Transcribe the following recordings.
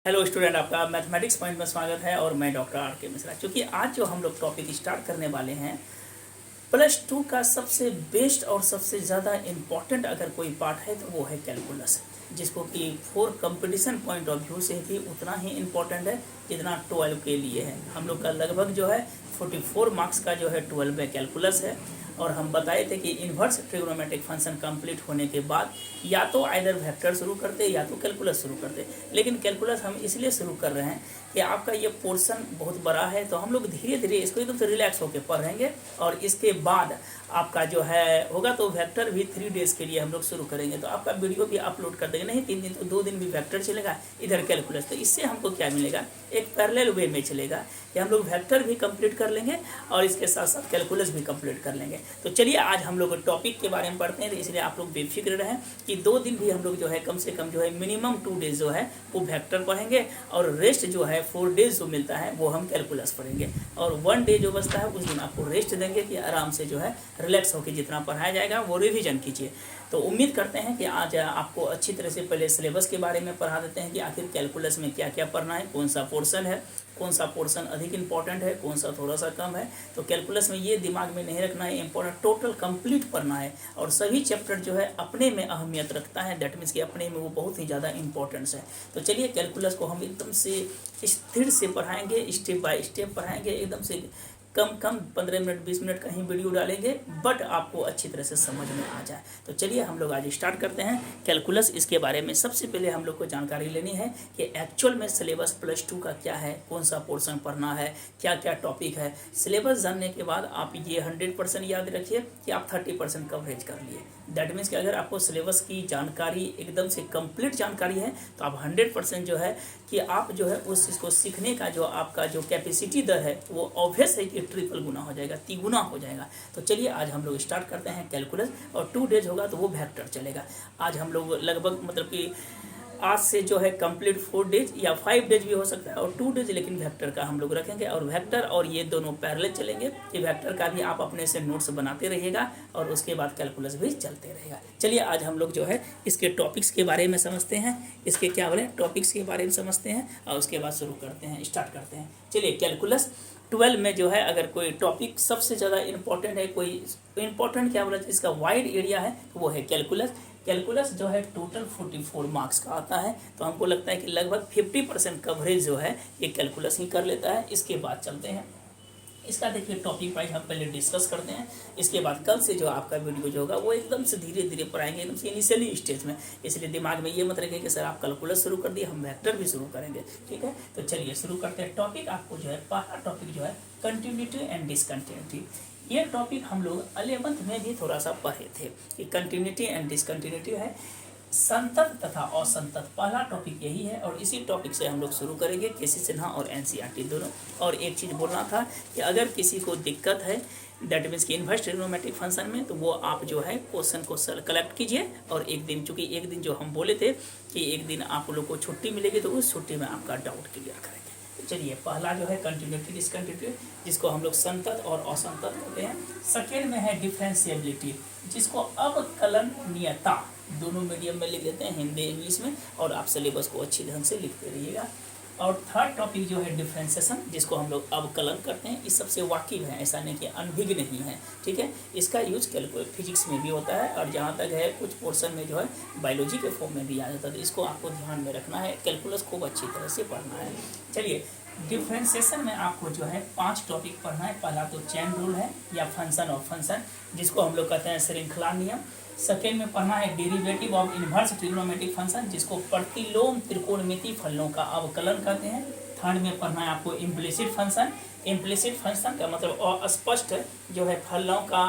Hello student, आपका mathematics point में स्वागत है और मैं डॉक्टर आर के मिश्रा। क्योंकि आज जो हम लोग टॉपिक स्टार्ट करने वाले हैं +2 का सबसे बेस्ट और सबसे ज़्यादा इम्पॉर्टेंट अगर कोई पार्ट है तो वो है कैलकुलस, जिसको कि for competition point of view से भी उतना ही इम्पोर्टेंट है जितना 12 के लिए है। हम लोग का लगभग जो है 44 मार्क्स का जो है 12 में कैलकुलस है। और हम बताए थे कि इन्वर्स ट्रिग्नोमेट्रिक फंक्शन कंप्लीट होने के बाद या तो आइदर वेक्टर शुरू करते या तो कैलकुलस शुरू करते, लेकिन कैलकुलस हम इसलिए शुरू कर रहे हैं कि आपका ये पोर्शन बहुत बड़ा है, तो हम लोग धीरे धीरे इसको एकदम से रिलैक्स होकर पढ़ेंगे और इसके बाद आपका जो है होगा तो वेक्टर भी 3 डेज़ के लिए हम लोग शुरू करेंगे। तो आपका वीडियो भी अपलोड कर देंगे, नहीं 3 दिन तो 2 दिन भी वेक्टर चलेगा, इधर कैलकुलस। तो इससे हमको क्या मिलेगा, एक पैरेलल वे में चलेगा कि हम लोग वेक्टर भी कंप्लीट कर लेंगे और इसके साथ साथ कैलकुलस भी कंप्लीट कर लेंगे। तो चलिए आज हम लोग टॉपिक के बारे में पढ़ते हैं। तो इसलिए आप लोग बेफिक्र रहें कि 2 दिन भी हम लोग जो है कम से कम जो है मिनिमम 2 डेज जो है वो वेक्टर पढ़ेंगे और रेस्ट जो है 4 डेज जो मिलता है वो हम कैलकुलस पढ़ेंगे और 1 डे जो बचता है उस दिन आपको रेस्ट देंगे कि आराम से जो है रिलैक्स होकर जितना पढ़ाया जाएगा वो रिवीजन कीजिए। तो उम्मीद करते हैं कि आज आपको अच्छी तरह से पहले सिलेबस के बारे में पढ़ा देते हैं कि आखिर कैलकुलस में क्या क्या पढ़ना है, कौन सा पोर्शन है, कौन सा पोर्शन अधिक इंपॉर्टेंट है, कौन सा थोड़ा सा कम है। तो कैलकुलस में ये दिमाग में नहीं रखना है, इंपॉर्टेंट टोटल कंप्लीट पढ़ना है और सभी चैप्टर जो है अपने में अहमियत रखता है, दैट मीन्स कि अपने में वो बहुत ही ज़्यादा इंपॉर्टेंस है। तो चलिए कैलकुलस को हम एकदम से स्थिर से पढ़ाएंगे, स्टेप बाय स्टेप पढ़ाएंगे, एकदम से कम 15 मिनट 20 मिनट का ही वीडियो डालेंगे, बट आपको अच्छी तरह से समझ में आ जाए। तो चलिए हम लोग आज स्टार्ट करते हैं कैलकुलस। इसके बारे में सबसे पहले हम लोग को जानकारी लेनी है कि एक्चुअल में सिलेबस +2 का क्या है, कौन सा पोर्शन पढ़ना है, क्या क्या टॉपिक है। सिलेबस जानने के बाद आप ये 100% याद रखिए कि आप 30% कवरेज कर लिए। दैट मीन्स कि अगर आपको सिलेबस की जानकारी एकदम से कंप्लीट जानकारी है तो आप 100% जो है कि आप जो है उस चीज़ को सीखने का जो आपका जो कैपेसिटी दर है वो ऑब्वियस है कि ट्रिपल गुना हो जाएगा, 3 गुना हो जाएगा। तो चलिए आज हम लोग स्टार्ट करते हैं कैलकुलस और 2 डेज होगा तो वो वेक्टर चलेगा। आज हम लोग लगभग मतलब कि आज से जो है कंप्लीट 4 डेज या 5 डेज भी हो सकता है और 2 डेज, लेकिन वेक्टर का हम लोग रखेंगे और वेक्टर और ये दोनों पैरेलल चलेंगे कि वेक्टर का भी आप अपने से नोट्स बनाते रहिएगा और उसके बाद कैलकुलस भी चलते रहेगा। चलिए आज हम लोग जो है इसके टॉपिक्स के बारे में समझते हैं, इसके क्या बोले टॉपिक्स के बारे में समझते हैं और उसके बाद शुरू करते हैं, स्टार्ट करते हैं। चलिए कैलकुलस 12 में जो है अगर कोई टॉपिक सबसे ज़्यादा इंपॉर्टेंट है, कोई इंपॉर्टेंट क्या बोला इसका वाइड एरिया है तो वो है कैलकुलस। कैलकुलस जो है टोटल 44 मार्क्स का आता है, तो हमको लगता है कि लगभग 50% कवरेज जो है ये कैलकुलस ही कर लेता है। इसके बाद चलते हैं इसका देखिए टॉपिक वाइज हम पहले डिस्कस करते हैं, इसके बाद कल से जो आपका वीडियो जो होगा वो एकदम से धीरे धीरे पढ़ाएंगे, एकदम से इनिशियली स्टेज में। इसलिए दिमाग में ये मत रखिए कि सर आप कैलकुलस शुरू कर दिए, हम वेक्टर भी शुरू करेंगे, ठीक है। तो चलिए शुरू करते हैं। टॉपिक आपको जो है पहला टॉपिक जो है कंटिन्यूटी एंड डिसकंटिन्यूटी। ये टॉपिक हम लोग 11th में भी थोड़ा सा पढ़े थे कि कंटिन्यूटी एंड डिसकंटिन्यूटी है, संतत तथा असंतत। पहला टॉपिक यही है और इसी टॉपिक से हम लोग शुरू करेंगे, केसी सिन्हा और एनसीईआरटी दोनों। और एक चीज़ बोलना था कि अगर किसी को दिक्कत है दैट मीन्स कि इन्वर्स ट्रिग्नोमेट्रिक फंक्शन में, तो वो आप जो है क्वेश्चन को कलेक्ट कीजिए और एक दिन, चूँकि एक दिन जो हम बोले थे कि एक दिन आप लोग को छुट्टी मिलेगी, तो उस छुट्टी में आपका डाउट क्लियर करेंगे। चलिए पहला जो है कंटिन्यूटी डिसकंटिन्यूटी, जिसको हम लोग संतत और असंतत कहते हैं। सेकेंड में है डिफरेंशिएबिलिटी, जिसको अवकलनीयता, दोनों मीडियम में लिख देते हैं, हिंदी इंग्लिश में, और आप सिलेबस को अच्छी ढंग से लिखते रहिएगा। और थर्ड टॉपिक जो है डिफरेंशिएशन, जिसको हम लोग अवकलन करते हैं। इस सबसे वाकिफ है, ऐसा नहीं कि अनभिज्ञ नहीं है, ठीक है। इसका यूज फिजिक्स में भी होता है और जहाँ तक है कुछ पोर्शन में जो है बायोलॉजी के फॉर्म में भी आ जाता है, तो इसको आपको ध्यान में रखना है। कैलकुलस खूब अच्छी तरह से पढ़ना है। चलिए डिफरेंशिएशन में आपको जो है 5 टॉपिक पढ़ना है। पहला तो चेन रूल है या फंक्शन ऑफ फंक्शन, जिसको हम लोग कहते हैं श्रृंखला नियम। सेकेंड में पढ़ना है derivative of inverse trigonometric function, जिसको प्रतिलोम त्रिकोणमिति फलनों का अवकलन कहते हैं। थर्ड में पढ़ना है आपको इम्प्लिसिट फंक्शन। इम्प्लिसिट फंक्शन का मतलब अस्पष्ट जो है फलनों का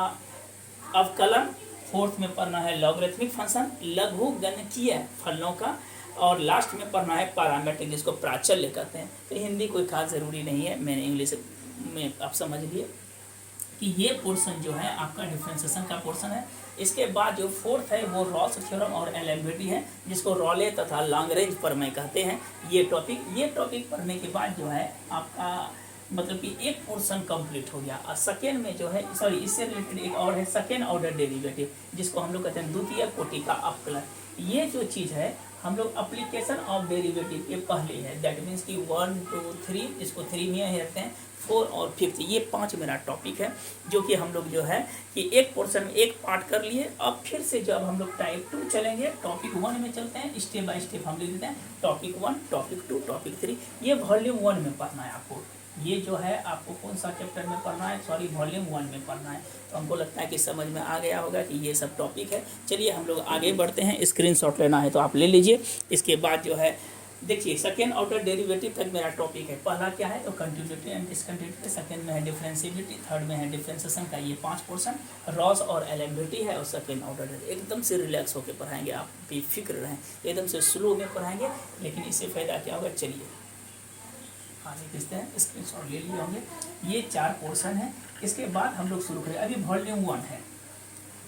अवकलन। फोर्थ में पढ़ना है लॉगरिथमिक फंक्शन, लघु गणकीय फलनों का। और लास्ट में पढ़ना है पैरामीट्रिक, जिसको प्राचल्य कहते हैं। तो हिंदी कोई खास ज़रूरी नहीं है, मैंने इंग्लिश में आप समझ लिए कि ये पोर्शन जो है आपका डिफरेंशिएशन का पोर्शन है। इसके बाद जो फोर्थ है वो रॉल्स थ्योरम और एलेम्बिटी है, जिसको रॉले तथा लैग्रेंज प्रमेय कहते हैं। ये टॉपिक पढ़ने के बाद जो है आपका मतलब कि एक पोर्शन कंप्लीट हो गया। और सेकेंड में जो है इससे रिलेटेड एक और है सेकेंड ऑर्डर डेरिवेटिव, जिसको हम लोग कहते हैं द्वितीय कोटि का अवकलन। ये जो चीज़ है हम लोग अप्लीकेशन ऑफ डेरिवेटिव के पहले है, दैट मीन्स कि 1 2 3, इसको 3 में ही रखते हैं, 4 और 5, ये 5 मेरा टॉपिक है, जो कि हम लोग जो है कि एक पोर्शन में एक पार्ट कर लिए। अब फिर से जब हम लोग टाइप 2 चलेंगे, टॉपिक 1 में चलते हैं, स्टेप बाय स्टेप हम लिख देते हैं टॉपिक 1, टॉपिक 2, टॉपिक 3। ये वॉल्यूम 1 में पढ़ना है आपको। ये जो है आपको कौन सा चैप्टर में पढ़ना है, सॉरी वॉल्यूम 1 में पढ़ना है। तो हमको लगता है कि समझ में आ गया होगा कि ये सब टॉपिक है। चलिए हम लोग आगे बढ़ते हैं। स्क्रीनशॉट लेना है तो आप ले लीजिए। इसके बाद जो है देखिए सेकेंड ऑर्डर डेरिवेटिव तक मेरा टॉपिक है। पहला क्या है तो कंटिन्यूटी एंड डिसकंटिन्यूटी, सेकेंड में है डिफरेंशिएबिलिटी, थर्ड में है डिफरेंशिएशन का ये 5 पोर्शन, रॉस और एलेबिलिटी है, और सेकेंड ऑर्डर एकदम से रिलैक्स होकर पढ़ाएंगे, आप बेफिक्र रहें, एकदम से स्लो में पढ़ाएंगे। लेकिन इससे फ़ायदा क्या होगा, चलिए आगे खींचते हैं, स्क्रीनशॉट ले लिए होंगे। ये 4 पोर्शन है। इसके बाद हम लोग शुरू करें, अभी वॉल्यूम 1 है,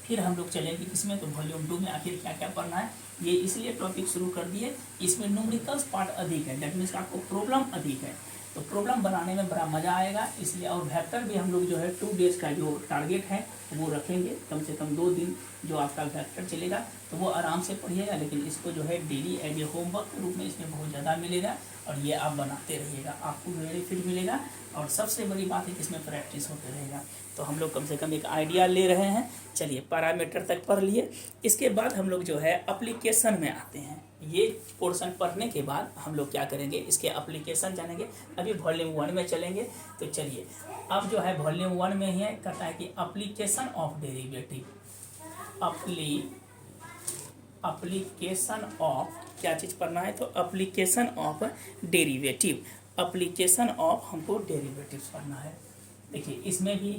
फिर हम लोग चलेंगे किसमें तो वॉल्यूम 2 में आखिर क्या क्या पढ़ना है। ये इसलिए टॉपिक शुरू कर दिए, इसमें न्यूमेरिकल्स पार्ट अधिक है, दैट मीन्स आपको प्रॉब्लम अधिक है, तो प्रॉब्लम बनाने में बड़ा मज़ा आएगा इसलिए। और वेक्टर भी हम लोग जो है 2 डेज का जो टारगेट है वो रखेंगे, कम से कम 2 दिन जो आपका वेक्टर चलेगा, तो वो आराम से पढ़िएगा। लेकिन इसको जो है डेली एज ए होमवर्क के रूप में इसमें बहुत ज़्यादा मिलेगा, और ये आप बनाते रहिएगा, आपको बेनिफिट मिलेगा। और सबसे बड़ी बात है कि इसमें प्रैक्टिस होते रहेगा। तो हम लोग कम से कम एक आइडिया ले रहे हैं। चलिए पैरामीटर तक पढ़ लिए। इसके बाद हम लोग जो है एप्लीकेशन में आते हैं। ये पोर्शन पढ़ने के बाद हम लोग क्या करेंगे, इसके एप्लीकेशन जानेंगे। अभी वॉल्यूम 1 में चलेंगे, तो चलिए अब जो है वॉल्यूम 1 में ही है, कहता है कि application of derivative, application of क्या चीज़ पढ़ना है तो application of derivative, application of हमको डेरिवेटिव्स पढ़ना है। देखिए इसमें भी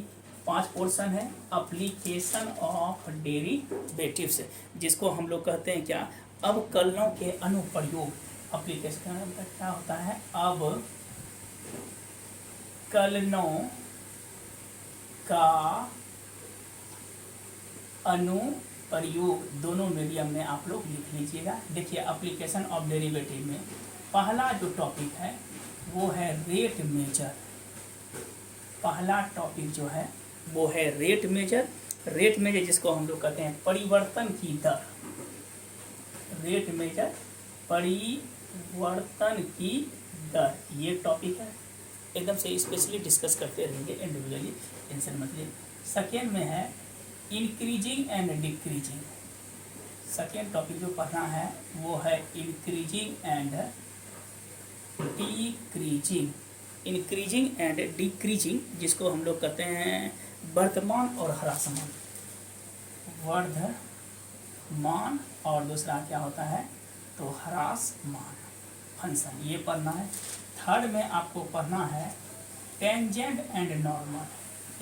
5 पोर्शन है, एप्लीकेशन ऑफ डेरिवेटिव्स, जिसको हम लोग कहते हैं क्या, अवकलनों के अनुप्रयोग। एप्लीकेशन का क्या होता है, अवकलनों का अनुप्रयोग, दोनों मीडियम में आप लोग लिख लीजिएगा। देखिए एप्लीकेशन ऑफ डेरिवेटिव में पहला जो टॉपिक है वो है रेट मेजर। पहला टॉपिक जो है वो है रेट मेजर। रेट मेजर जिसको हम लोग कहते हैं परिवर्तन की दर, रेट मेजर परिवर्तन की दर, ये टॉपिक है। एकदम से स्पेशली डिस्कस करते रहेंगे, इंडिविजुअली टेंशन मत लीजिए। सेकेंड में है increasing and decreasing. Second topic जो पढ़ना है वो है increasing and decreasing. Increasing and decreasing जिसको हम लोग कहते हैं वर्धमान और ह्रासमान, वर्धमान और दूसरा क्या होता है तो ह्रासमान फंक्शन, ये पढ़ना है। थर्ड में आपको पढ़ना है टेंजेंट एंड नॉर्मल,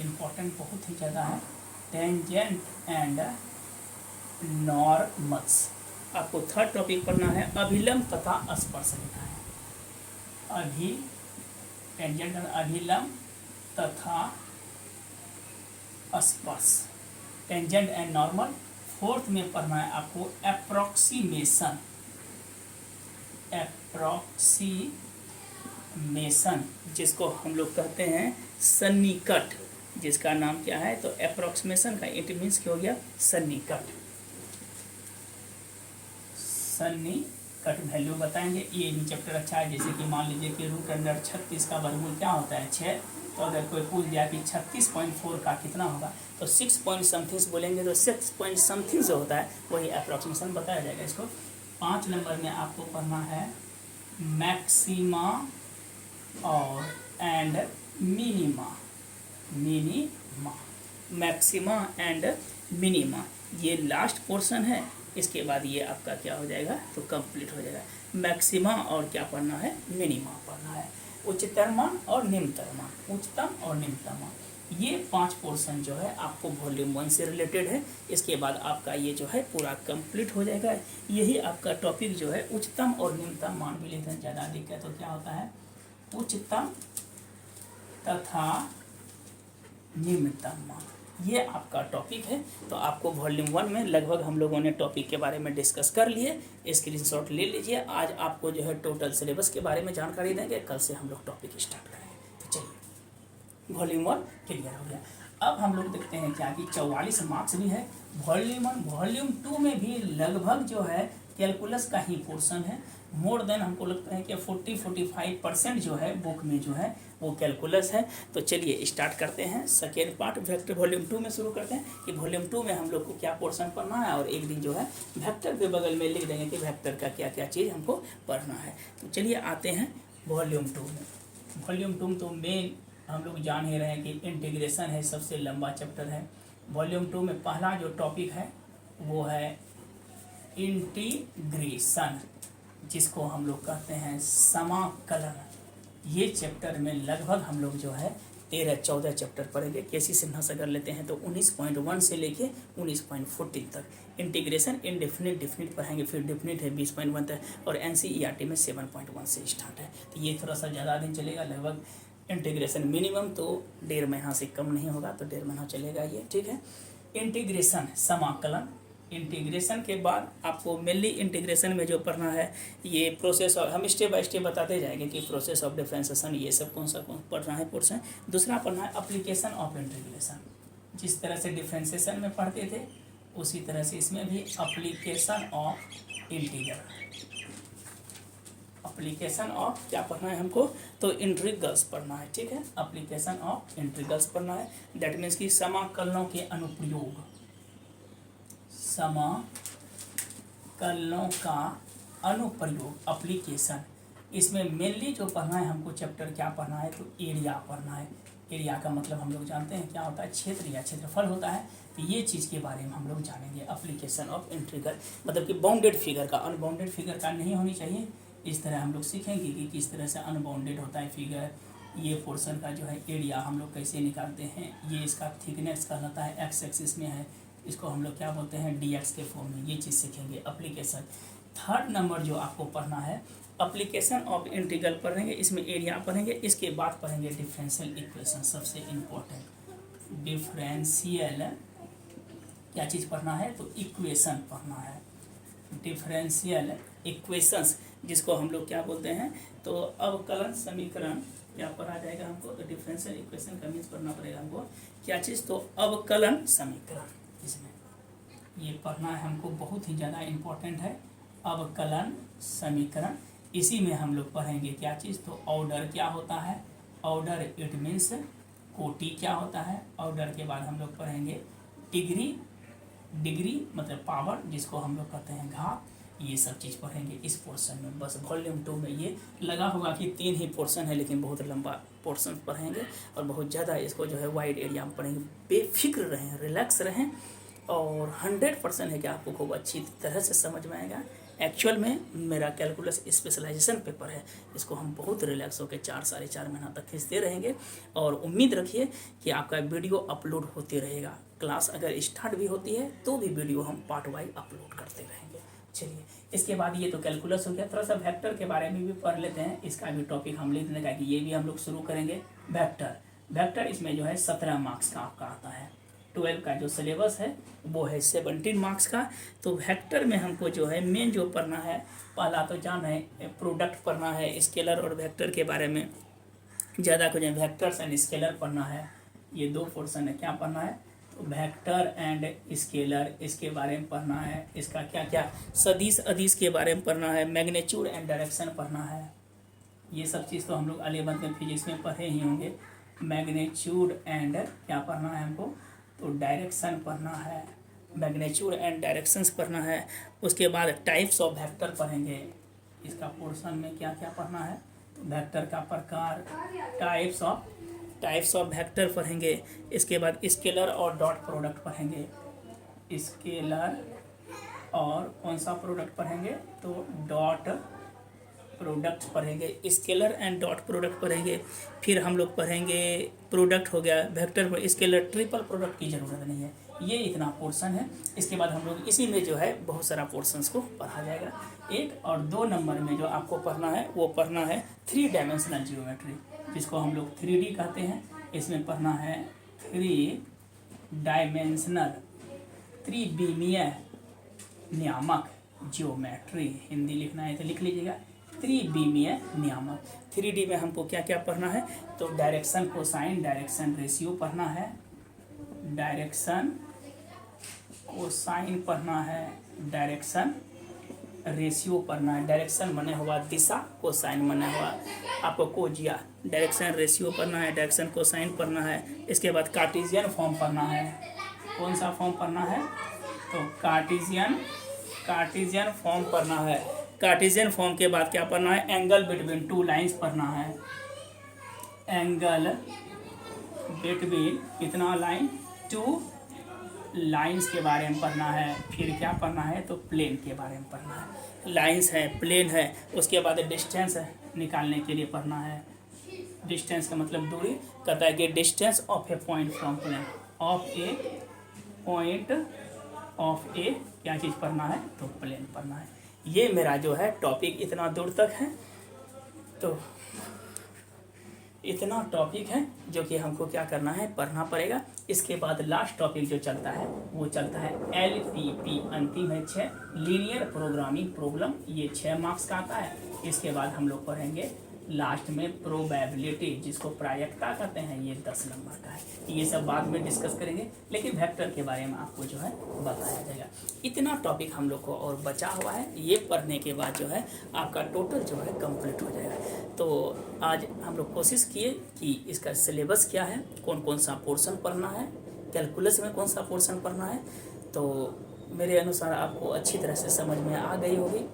इम्पोर्टेंट बहुत ही ज़्यादा है, टेंजेंट एंड नॉर्मल्स। आपको थर्ड टॉपिक पढ़ना है अभिलंब तथा स्पर्शरेखा है, टेंजेंट एंड अभिलंब तथा स्पर्श, टेंजेंट एंड नॉर्मल। फोर्थ में पढ़ना है आपको एप्रोक्सीमेशन, एप्रोक्सीमेशन जिसको हम लोग कहते हैं सन्निकट, जिसका नाम क्या है तो एप्रोक्सीमेशन का इट मीन्स क्या हो गया सन्निकट, सन्निकट वैल्यू बताएंगे। ये भी चैप्टर अच्छा है। जैसे कि मान लीजिए कि रूट अंडर 36 का वर्गमूल क्या होता है 6, तो अगर कोई पूछ दिया कि 36.4 का कितना होगा तो 6 पॉइंट समथिंग बोलेंगे, तो 6 पॉइंट समथिंग जो होता है वही अप्रॉक्सीमेशन बताया जाएगा इसको। 5 नंबर में आपको पढ़ना है मैक्सिमा और and minima, maxima and minima, ये लास्ट पोर्शन है। इसके बाद ये आपका क्या हो जाएगा तो कंप्लीट हो जाएगा। मैक्सिमा और क्या पढ़ना है मिनिमा पढ़ना है, उच्चतर मान और निम्नतर मान, उच्चतम और निम्नतम मान। ये 5 पोर्शन जो है आपको वॉल्यूम 1 से रिलेटेड है। इसके बाद आपका ये जो है पूरा कंप्लीट हो जाएगा। यही आपका टॉपिक जो है उच्चतम और निम्नतम मान भी लेते हैं, ज़्यादा दिक्कत तो क्या होता है उच्चतम तथा निम्नतम मान, ये आपका टॉपिक है। तो आपको वॉल्यूम 1 में लगभग हम लोगों ने टॉपिक के बारे में डिस्कस कर लिए, स्क्रीनशॉट ले लीजिए। आज आपको जो है टोटल सिलेबस के बारे में जानकारी देंगे, कल से हम लोग टॉपिक स्टार्ट करेंगे। तो चलिए वॉल्यूम 1 क्लियर हो गया। अब हम लोग देखते हैं क्या कि 44 मार्क्स भी है वॉल्यूम 1। वॉल्यूम 2 में भी लगभग जो है कैलकुलस का ही पोर्शन है। मोर देन हमको लगता है कि 40-45% जो है बुक में जो है वो कैलकुलस है। तो चलिए स्टार्ट करते हैं सेकेंड पार्ट वेक्टर वॉल्यूम 2 में शुरू करते हैं कि वॉल्यूम 2 में हम लोग को क्या पोर्शन पढ़ना है, और एक दिन जो है वेक्टर के बगल में लिख देंगे कि वेक्टर का क्या क्या चीज़ हमको पढ़ना है। तो चलिए आते हैं वॉल्यूम 2 में। वॉल्यूम 2 तो मेन हम लोग जान ही रहे हैं कि इंटीग्रेशन है, सबसे लंबा चैप्टर है। वॉल्यूम 2 में पहला जो टॉपिक है वो है इंटीग्रेशन, जिसको हम लोग कहते हैं समाकलन। ये चैप्टर में लगभग हम लोग जो है 13-14 चैप्टर पढ़ेंगे। केसी सिन्हा से अगर लेते हैं तो 19.1 से लेके 19.14 तक इंटीग्रेशन इनडेफिनिट डिफिनिट पढ़ेंगे, फिर डिफिनिट है 20.1 तक, और एनसीईआरटी में 7.1 से स्टार्ट है। तो ये थोड़ा सा ज़्यादा दिन चलेगा, लगभग इंटीग्रेशन मिनिमम तो 1.5 महीना से कम नहीं होगा, तो 1.5 महीना चलेगा ये, ठीक है। इंटीग्रेशन समाकलन। इंटीग्रेशन के बाद आपको मेनली इंटीग्रेशन में जो पढ़ना है ये प्रोसेस, और हम स्टेप बाय स्टेप बताते जाएंगे कि प्रोसेस ऑफ डिफरेंशिएशन ये सब कौन पढ़ना है पोर्शन। दूसरा पढ़ना है एप्लीकेशन ऑफ इंटीग्रेशन। जिस तरह से डिफरेंशिएशन में पढ़ते थे उसी तरह से इसमें भी application of integral. Application of क्या पढ़ना है हमको, तो इंटीग्रल्स पढ़ना है, ठीक है। एप्लीकेशन ऑफ इंटीग्रल्स पढ़ना है, दैट मीन्स कि समाकलनों के अनुप्रयोग, समाकलनों का अनुप्रयोग एप्लीकेशन। इसमें मेनली जो पढ़ना है हमको चैप्टर क्या पढ़ना है, तो एरिया पढ़ना है। एरिया का मतलब हम लोग जानते हैं क्या होता है, क्षेत्र या क्षेत्रफल होता है। तो ये चीज़ के बारे में हम लोग जानेंगे। एप्लीकेशन ऑफ इंटीग्रल मतलब कि बाउंडेड फिगर का, अनबाउंडेड फिगर का नहीं होनी चाहिए। इस तरह हम लोग सीखेंगे कि किस तरह से अनबाउंडेड होता है फिगर। ये पोर्शन का जो है एरिया हम लोग कैसे निकालते हैं। ये इसका थिकनेस कहलाता है, एक्स एक्सिस में है, इसको हम लोग क्या बोलते हैं, dx के फॉर्म में। ये चीज़ सीखेंगे एप्लीकेशन। थर्ड नंबर जो आपको पढ़ना है एप्लीकेशन ऑफ इंटीग्रल पढ़ेंगे, इसमें एरिया पढ़ेंगे, इसके बाद पढ़ेंगे डिफरेंशियल इक्वेशन। सबसे इम्पोर्टेंट डिफरेंशियल क्या चीज़ पढ़ना है, तो इक्वेशन पढ़ना है। डिफरेंशियल इक्वेशंस जिसको हम लोग क्या बोलते हैं, तो अवकलन समीकरण क्या पढ़ा जाएगा हमको, तो डिफरेंशियल इक्वेशन का मीन्स पढ़ना पड़ेगा हमको क्या चीज़, तो अवकलन समीकरण। इसमें ये पढ़ना है हमको, बहुत ही ज़्यादा इम्पोर्टेंट है अवकलन समीकरण। इसी में हम लोग पढ़ेंगे क्या चीज़, तो ऑर्डर क्या होता है, ऑर्डर इट मीन्स कोटि क्या होता है। ऑर्डर के बाद हम लोग पढ़ेंगे डिग्री, डिग्री मतलब पावर जिसको हम लोग कहते हैं घात। ये सब चीज़ पढ़ेंगे इस पोर्शन में। बस वॉल्यूम 2 में ये लगा होगा कि 3 ही पोर्शन है, लेकिन बहुत लंबा पोर्शन पढ़ेंगे और बहुत ज़्यादा इसको जो है वाइड एरिया में पढ़ेंगे। बेफिक्र रहें, रिलैक्स रहें, और 100% है कि आपको खूब अच्छी तरह से समझ में आएगा। एक्चुअल में मेरा कैलकुलस स्पेशलाइजेशन पेपर है, इसको हम बहुत रिलैक्स होकर 4-4.5 महीना तक खींचते रहेंगे, और उम्मीद रखिए कि आपका वीडियो अपलोड होते रहेगा। क्लास अगर स्टार्ट भी होती है तो भी वीडियो हम पार्ट वाइज अपलोड करते रहेंगे। चलिए, इसके बाद ये तो कैलकुलस हो गया। थोड़ा सा वेक्टर के बारे में भी पढ़ लेते हैं, इसका भी टॉपिक हम लिख देंगे कि ये भी हम लोग शुरू करेंगे। वेक्टर, वेक्टर इसमें जो है 17 मार्क्स का आपका आता है। 12 का जो सिलेबस है वो है 17 मार्क्स का। तो वेक्टर में हमको जो है मेन जो पढ़ना है, पहला तो जान है प्रोडक्ट पढ़ना है। स्केलर और वेक्टर के बारे में ज़्यादा कुछ है, वेक्टर्स एंड स्केलर पढ़ना है। ये 2 पोर्शन है, क्या पढ़ना है, तो वेक्टर एंड स्केलर, इसके बारे में पढ़ना है। इसका क्या क्या सदिश अदिश के बारे में पढ़ना है। मैग्नीट्यूड एंड डायरेक्शन पढ़ना है। ये सब चीज़ तो हम लोग 11th में फिजिक्स में पढ़े ही होंगे। मैग्नीट्यूड एंड क्या पढ़ना है हमको, तो डायरेक्शन पढ़ना है। मैग्नीट्यूड एंड डायरेक्शंस पढ़ना है। उसके बाद टाइप्स ऑफ वेक्टर पढ़ेंगे। इसका पोर्शन में क्या क्या पढ़ना है, तो वेक्टर का प्रकार, टाइप्स ऑफ वेक्टर पढ़ेंगे। इसके बाद स्केलर और डॉट प्रोडक्ट पढ़ेंगे। स्केलर और कौन सा प्रोडक्ट पढ़ेंगे, तो डॉट प्रोडक्ट पढ़ेंगे। स्केलर एंड डॉट प्रोडक्ट पढ़ेंगे। फिर हम लोग पढ़ेंगे प्रोडक्ट हो गया, वेक्टर पर स्केलर, ट्रिपल प्रोडक्ट की ज़रूरत नहीं है। ये इतना पोर्शन है। इसके बाद हम लोग इसी में जो है बहुत सारा पोर्शंस को पढ़ा जाएगा। 1 और 2 नंबर में जो आपको पढ़ना है वो पढ़ना है 3 डायमेंशनल जियोमेट्री, जिसको हम लोग 3D कहते हैं। इसमें पढ़ना है 3 डायमेंशनल, त्रिविमीय नियामक जियोमेट्री। हिंदी लिखना है तो लिख लीजिएगा, त्रिविमीय नियामक। 3D में हमको क्या क्या पढ़ना है, तो डायरेक्शन कोसाइन, डायरेक्शन रेशियो पढ़ना है। डायरेक्शन कोसाइन पढ़ना है, डायरेक्शन रेशियो पढ़ना है। डायरेक्शन बने हुआ दिशा, कोसाइन बना हुआ आपको कोजिया। डायरेक्शन रेशियो पढ़ना है, डायरेक्शन कोसाइन पढ़ना है। इसके बाद कार्टेशियन फॉर्म पढ़ना है। कौन सा फॉर्म पढ़ना है? तो कार्टेशियन फॉर्म पढ़ना है। कार्टेशियन फॉर्म के बाद क्या पढ़ना है? एंगल बिटवीन टू लाइंस पढ़ना है। एंगल बिटवीन कितना लाइन? टू लाइंस के बारे में पढ़ना है। फिर क्या पढ़ना है? तो प्लेन के बारे में पढ़ना है। लाइंस है, प्लेन है, उसके बाद डिस्टेंस निकालने के लिए पढ़ना है। डिस्टेंस का मतलब दूरी। कहता है कि distance of a point from plane, of a point of a क्या चीज़ पढ़ना है? तो प्लेन पढ़ना है। ये मेरा जो है टॉपिक इतना दूर तक है। तो इतना टॉपिक है जो कि हमको क्या करना है? पढ़ना पड़ेगा। इसके बाद लास्ट टॉपिक जो चलता है वो चलता है LPP, अंतिम है 6, लीनियर प्रोग्रामिंग प्रॉब्लम। ये 6 मार्क्स का आता है। इसके बाद हम लोग पढ़ेंगे लास्ट में प्रोबेबिलिटी, जिसको प्रायिकता कहते हैं, ये 10 नंबर का है। ये सब बाद में डिस्कस करेंगे, लेकिन वेक्टर के बारे में आपको जो है बताया जाएगा। इतना टॉपिक हम लोग को और बचा हुआ है। ये पढ़ने के बाद जो है आपका टोटल जो है कंप्लीट हो जाएगा। तो आज हम लोग कोशिश किए कि इसका सिलेबस क्या है, कौन कौन सा पोर्शन पढ़ना है, कैलकुलस में कौन सा पोर्शन पढ़ना है। तो मेरे अनुसार आपको अच्छी तरह से समझ में आ गई होगी।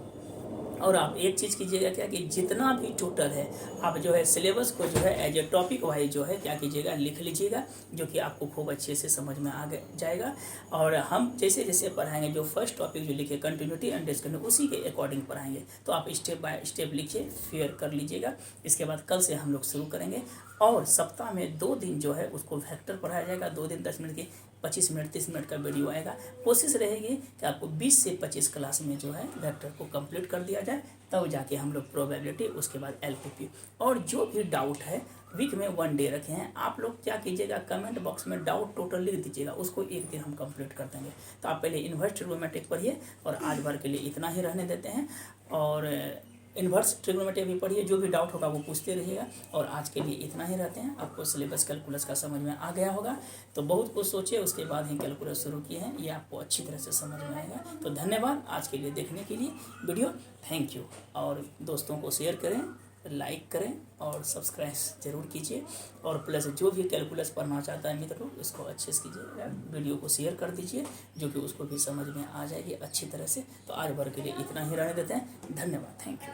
और आप एक चीज़ कीजिएगा क्या, कि जितना भी टोटल है आप जो है सिलेबस को जो है एज ए टॉपिक वाइज जो है क्या कीजिएगा, लिख लीजिएगा, जो कि आपको खूब अच्छे से समझ में आ जाएगा। और हम जैसे जैसे पढ़ाएंगे, जो फर्स्ट टॉपिक जो लिखे कंटिन्यूटी एंड डिस्कन्टिन्यूटी, उसी के अकॉर्डिंग पढ़ाएंगे। तो आप स्टेप बाय स्टेप लिखिए, फेयर कर लीजिएगा। इसके बाद कल से हम लोग शुरू करेंगे। और सप्ताह में 2 दिन जो है उसको वेक्टर पढ़ाया जाएगा। 2 दिन 10 मिनट के 25 मिनट 30 मिनट का वीडियो आएगा। कोशिश रहेगी कि आपको 20 से 25 क्लास में जो है वेक्टर को कंप्लीट कर दिया जाए, तब जाके हम लोग प्रोबेबिलिटी, उसके बाद LPP। और जो भी डाउट है, वीक में 1 डे रखे हैं, आप लोग क्या कीजिएगा, कमेंट बॉक्स में डाउट टोटल लिख दीजिएगा, उसको एक दिन हम कंप्लीट कर देंगे। तो आप पहले इन्वर्स ट्रिग्नोमेट्रिक पढ़िए, और आज भर के लिए इतना ही रहने देते हैं। और इन्वर्स ट्रिग्नोमेट्री भी पढ़िए, जो भी डाउट होगा वो पूछते रहिएगा। और आज के लिए इतना ही रहते हैं। आपको सिलेबस कैलकुलस का समझ में आ गया होगा। तो बहुत कुछ सोचिए, उसके बाद ही कैलकुलस शुरू किए हैं, ये आपको अच्छी तरह से समझ में आएगा। तो धन्यवाद आज के लिए देखने के लिए वीडियो, थैंक यू। और दोस्तों को शेयर करें, लाइक करें और सब्सक्राइब जरूर कीजिए। और प्लस जो भी कैलकुलस पढ़ना चाहता है मित्र लोग, इसको अच्छे से कीजिए, वीडियो को शेयर कर दीजिए, जो कि उसको भी समझ में आ जाएगी अच्छी तरह से। तो आज भर के लिए इतना ही रहने देते हैं। धन्यवाद, थैंक यू।